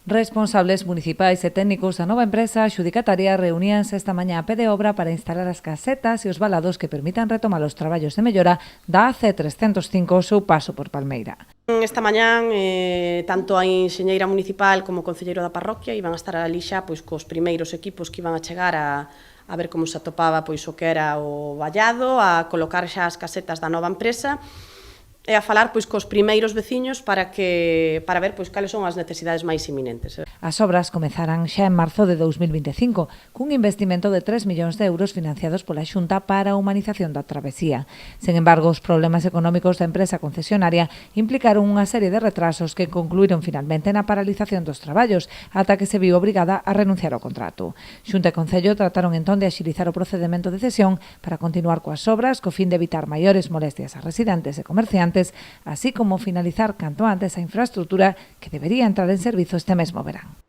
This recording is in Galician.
Responsables municipais e técnicos da nova empresa adxudicataria reuníanse esta mañá a pé de obra para instalar as casetas e os valados que permitan retomar os traballos de mellora da AC305 ao seu paso por Palmeira. Esta mañán, tanto a enxeñeira municipal como o concelleiro da parroquia iban a estar ali xa cos primeiros equipos que iban a chegar a ver como se atopaba o que era o vallado, a colocar xa as casetas da nova empresa e a falar cos primeiros veciños para ver cales son as necesidades máis inminentes. As obras comezarán xa en marzo de 2025, cun investimento de 3 millóns de euros financiados pola Xunta para a humanización da travesía. Sen embargo, os problemas económicos da empresa concesionaria implicaron unha serie de retrasos que concluíron finalmente na paralización dos traballos, ata que se viu obrigada a renunciar ao contrato. Xunta e Concello trataron entón de axilizar o procedemento de cesión para continuar coas obras co fin de evitar maiores molestias a residentes e comerciantes, así como finalizar canto antes a infraestrutura que debería entrar en servizo este mesmo verán.